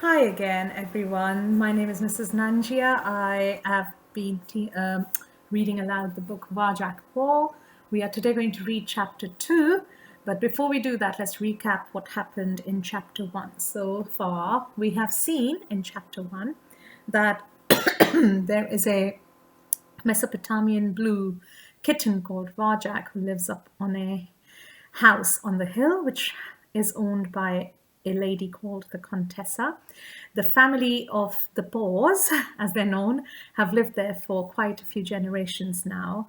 Hi again, everyone. My name is Mrs. Nanjia. I have been reading aloud the book Varjak Paw. We are today going to read chapter 2. But before we do that, let's recap what happened in chapter 1. So far, we have seen in chapter 1 that there is a Mesopotamian blue kitten called Varjak who lives up on a house on the hill, which is owned by a lady called the Contessa. The family of the Paws, as they're known, have lived there for quite a few generations now,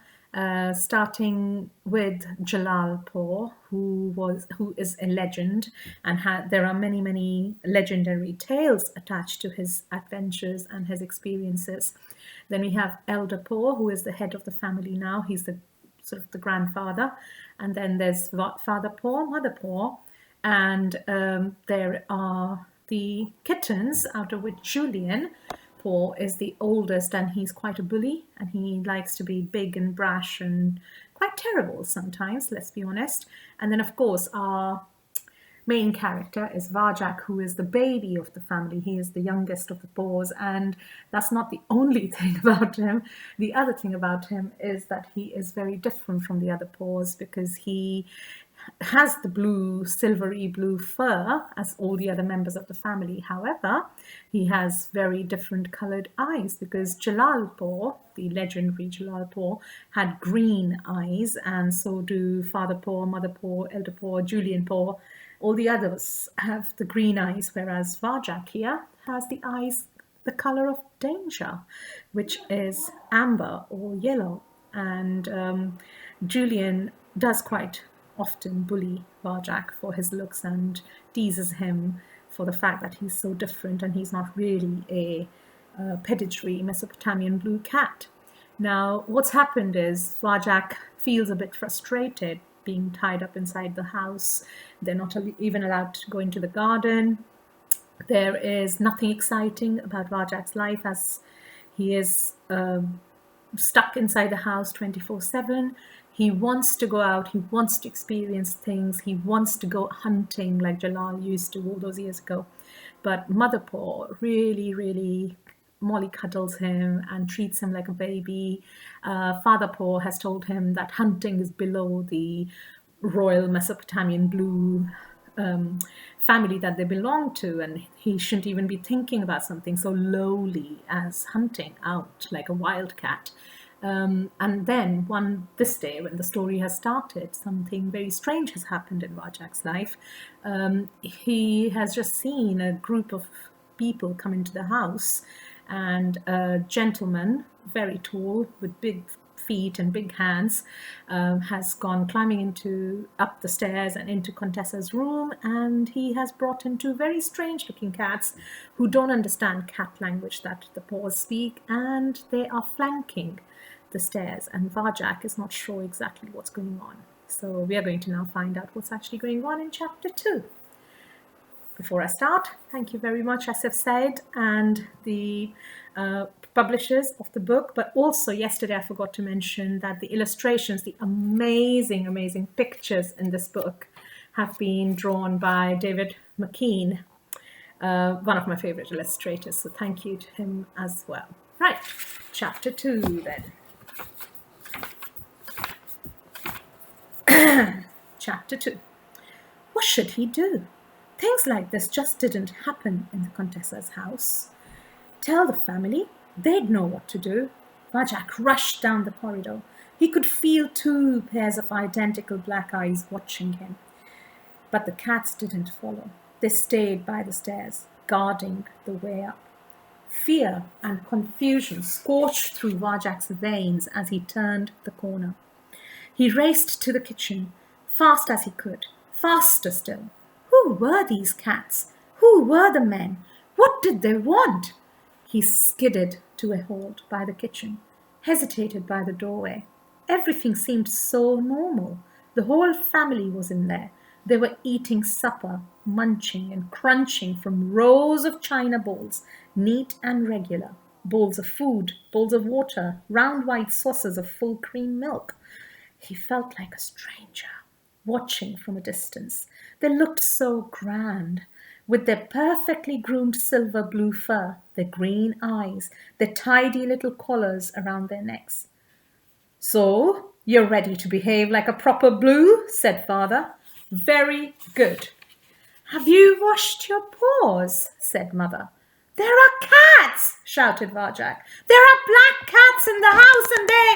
starting with Jalal Paw, who is a legend, and there are many legendary tales attached to his adventures and his experiences. Then we have Elder Paw, who is the head of the family now. He's the sort of the grandfather, and then there's Father Paw, Mother Paw, and there are the kittens, out of which Julian Paw is the oldest, and he's quite a bully, and he likes to be big and brash and quite terrible sometimes, let's be honest. And then, of course, our main character is Varjak, who is the baby of the family. He is the youngest of the Paws, and that's not the only thing about him. The other thing about him is that he is very different from the other Paws because he has the blue, silvery blue fur as all the other members of the family. However, he has very different colored eyes because Jalal Paw, the legendary Jalal Paw, had green eyes, and so do Father Paw, Mother Paw, Elder Paw, Julian Paw. All the others have the green eyes, whereas Varjak here has the eyes the color of danger, which is amber or yellow. And Julian does quite often bully Varjak for his looks and teases him for the fact that he's so different and he's not really a pedigree Mesopotamian blue cat. Now, what's happened is Varjak feels a bit frustrated being tied up inside the house. They're not even allowed to go into the garden. There is nothing exciting about Varjak's life as he is stuck inside the house 24/7. He wants to go out, he wants to experience things, he wants to go hunting like Jalal used to all those years ago. But Mother Paw really mollycoddles him and treats him like a baby. Father Paw has told him that hunting is below the royal Mesopotamian blue family that they belong to, and he shouldn't even be thinking about something so lowly as hunting out like a wildcat. And then this day, when the story has started, something very strange has happened in Varjak's life. He has just seen a group of people come into the house, and a gentleman, very tall, with big feet and big hands, has gone climbing up the stairs and into Contessa's room, and he has brought in two very strange looking cats who don't understand cat language that the Paws speak, and they are flanking the stairs, and Varjak is not sure exactly what's going on. So we are going to now find out what's actually going on in chapter 2. Before I start, thank you very much, S.F Said, and the publishers of the book. But also, yesterday I forgot to mention that the illustrations, the amazing pictures in this book, have been drawn by David McKean, one of my favorite illustrators. So thank you to him as well. Right, chapter 2 then. Chapter 2. What should he do? Things like this just didn't happen in the Contessa's house. Tell the family, they'd know what to do. Varjak rushed down the corridor. He could feel two pairs of identical black eyes watching him. But the cats didn't follow. They stayed by the stairs, guarding the way up. Fear and confusion scorched through Varjak's veins as he turned the corner. He raced to the kitchen, fast as he could, faster still. Who were these cats? Who were the men? What did they want? He skidded to a halt by the kitchen, hesitated by the doorway. Everything seemed so normal. The whole family was in there. They were eating supper, munching and crunching from rows of china bowls, neat and regular. Bowls of food, bowls of water, round white saucers of full cream milk. He felt like a stranger, watching from a distance. They looked so grand. with their perfectly groomed silver blue fur, their green eyes, their tidy little collars around their necks. "So, you're ready to behave like a proper blue," said Father. "Very good." "Have you washed your paws?" said Mother. "There are cats!" shouted Varjak. "There are black cats in the house and they—"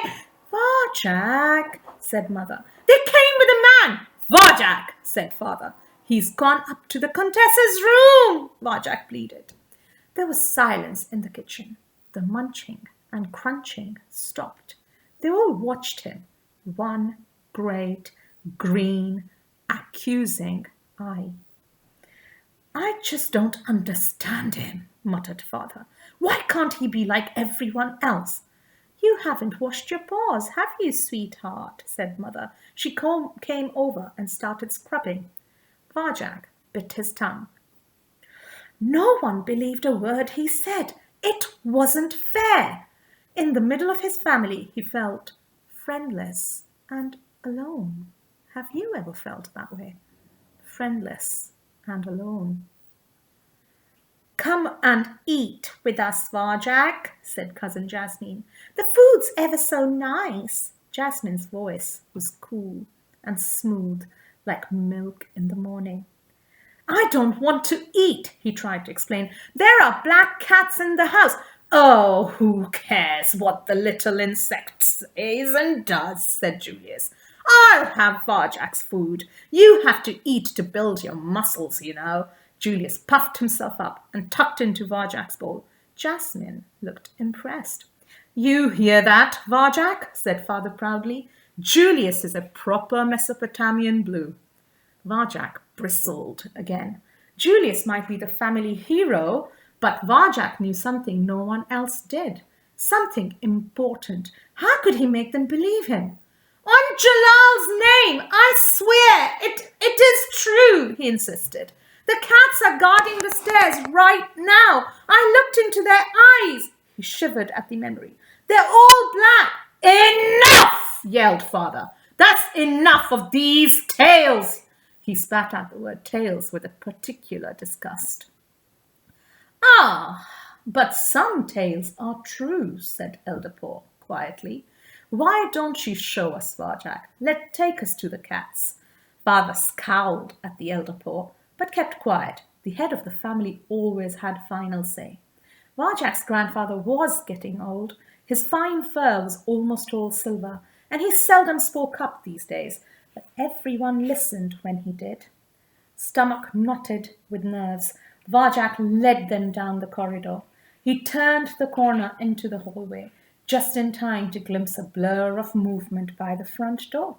"Varjak," said Mother. "They came with a man." "Varjak," said Father. "He's gone up to the Contessa's room," Varjak pleaded. There was silence in the kitchen. The munching and crunching stopped. They all watched him, one great, green, accusing eye. "I just don't understand him," muttered Father. "Why can't he be like everyone else?" "You haven't washed your paws, have you, sweetheart?" said Mother. She came over and started scrubbing. Varjak bit his tongue. No one believed a word he said. It wasn't fair. In the middle of his family, he felt friendless and alone. Have you ever felt that way? Friendless and alone. "Come and eat with us, Varjak," said Cousin Jasmine. "The food's ever so nice." Jasmine's voice was cool and smooth, like milk in the morning. "I don't want to eat," he tried to explain. "There are black cats in the house." "Oh, who cares what the little insect says and does," said Julius. "I'll have Varjak's food. You have to eat to build your muscles, you know." Julius puffed himself up and tucked into Varjak's bowl. Jasmine looked impressed. "You hear that, Varjak?" said Father proudly. "Julius is a proper Mesopotamian blue." Varjak bristled again. Julius might be the family hero, but Varjak knew something no one else did. Something important. How could he make them believe him? "On Jalal's name, I swear, it is true," he insisted. "The cats are guarding the stairs right now. I looked into their eyes." He shivered at the memory. "They're all black." "Enough!" yelled Father. "That's enough of these tales." He spat out the word tales with a particular disgust. "Ah, but some tales are true," said Elder Paw quietly. "Why don't you show us, Varjak? Take us to the cats." Father scowled at the Elder Paw, but kept quiet. The head of the family always had final say. Varjak's grandfather was getting old. His fine fur was almost all silver, and he seldom spoke up these days, but everyone listened when he did. Stomach knotted with nerves, Varjak led them down the corridor. He turned the corner into the hallway, just in time to glimpse a blur of movement by the front door.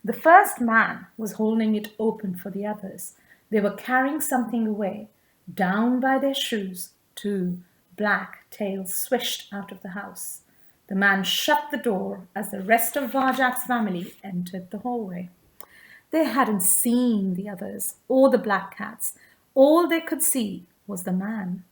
The first man was holding it open for the others. They were carrying something away. Down by their shoes, two black tails swished out of the house. The man shut the door as the rest of Varjak's family entered the hallway. They hadn't seen the others or the black cats. All they could see was the man.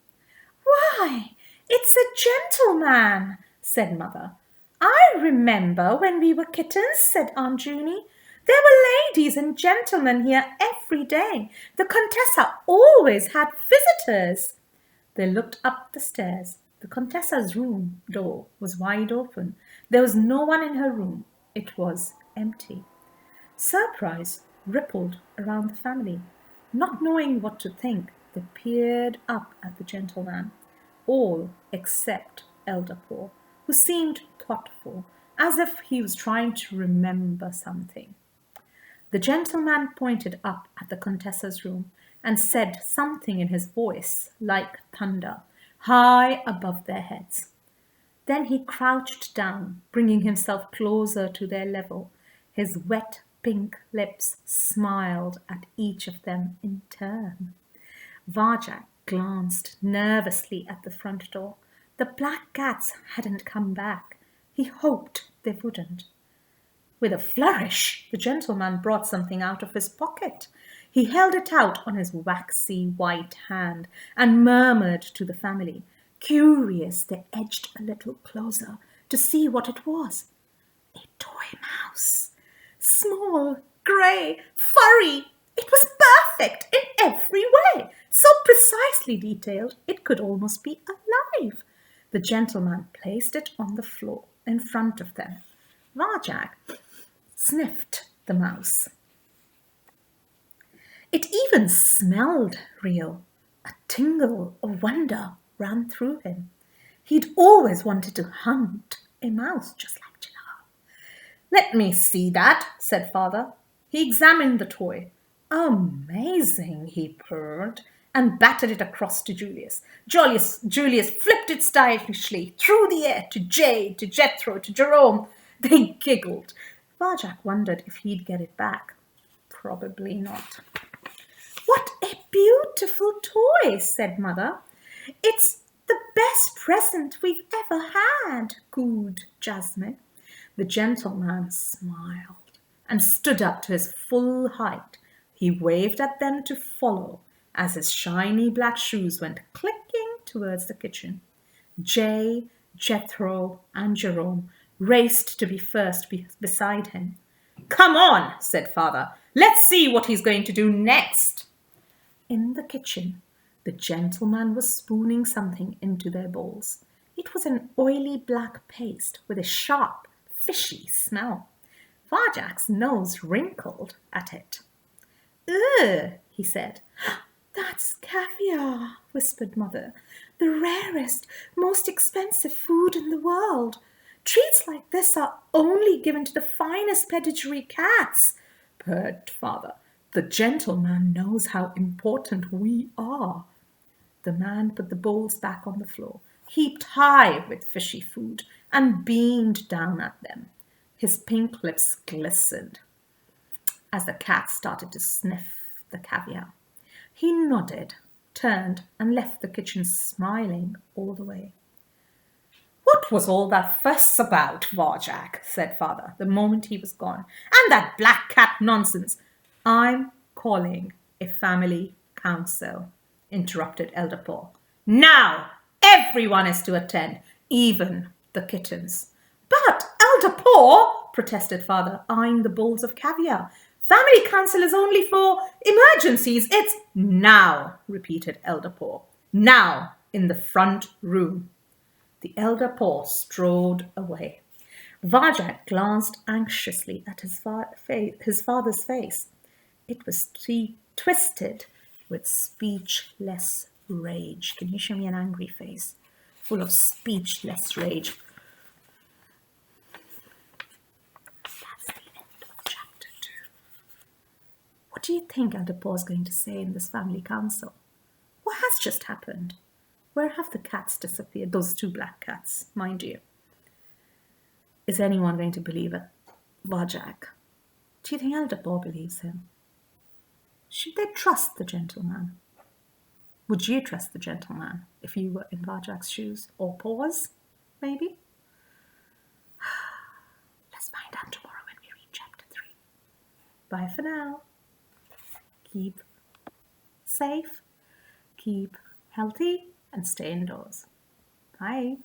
"Why, it's a gentleman," said Mother. "I remember when we were kittens," said Aunt Junie. "There were ladies and gentlemen here every day. The Contessa always had visitors." They looked up the stairs. The Contessa's room door was wide open. There was no one in her room. It was empty. Surprise rippled around the family. Not knowing what to think, they peered up at the gentleman, all except Elder Paw, who seemed thoughtful, as if he was trying to remember something. The gentleman pointed up at the Contessa's room and said something in his voice like thunder, high above their heads. Then he crouched down, bringing himself closer to their level. His wet pink lips smiled at each of them in turn. Varjak glanced nervously at the front door. The black cats hadn't come back. He hoped they wouldn't. With a flourish, the gentleman brought something out of his pocket. He held it out on his waxy white hand and murmured to the family. Curious, they edged a little closer to see what it was. A toy mouse. Small, grey, furry. It was perfect in every way, so precisely detailed it could almost be alive. The gentleman placed it on the floor in front of them. Varjak sniffed the mouse. It even smelled real. A tingle of wonder ran through him. He'd always wanted to hunt a mouse just like Chilar. "Let me see that," said father. He examined the toy. "Amazing," he purred, and batted it across to Julius. Julius flipped it stylishly through the air to Jade, to Jethro, to Jerome. They giggled. Varjak wondered if he'd get it back. Probably not. "What a beautiful toy," said Mother. "It's the best present we've ever had," cooed Jasmine. The gentleman smiled and stood up to his full height. He waved at them to follow as his shiny black shoes went clicking towards the kitchen. Jay, Jethro, and Jerome raced to be first beside him. "Come on," said father. "Let's see what he's going to do next." In the kitchen, the gentleman was spooning something into their bowls. It was an oily black paste with a sharp, fishy smell. Varjak's nose wrinkled at it. "Ugh," he said. "That's caviar," whispered Mother. "The rarest, most expensive food in the world. Treats like this are only given to the finest pedigree cats," purred Father. "The gentleman knows how important we are." The man put the bowls back on the floor, heaped high with fishy food, and beamed down at them. His pink lips glistened as the cat started to sniff the caviar. He nodded, turned, and left the kitchen smiling all the way. "What was all that fuss about, Varjak?" said father, the moment he was gone. "And that black cat nonsense." "I'm calling a family council," interrupted Elder Paw. "Now everyone is to attend, even the kittens." "But, Elder Paw," protested father, eyeing the bowls of caviar, "family council is only for emergencies. It's—" "Now," repeated Elder Paw. "Now, in the front room." The Elder Paw strode away. Varjak glanced anxiously at his father's face. It was twisted with speechless rage. Can you show me an angry face? Full of speechless rage. That's the end of chapter 2. What do you think Elder Paw is going to say in this family council? What has just happened? Where have the cats disappeared? Those 2 black cats, mind you. Is anyone going to believe it? Varjak. Do you think Elder Paw believes him? Should they trust the gentleman? Would you trust the gentleman if you were in Varjak's shoes? Or Paw's, maybe? Let's find out tomorrow when we read chapter 3. Bye for now. Keep safe, keep healthy, and stay indoors. Bye.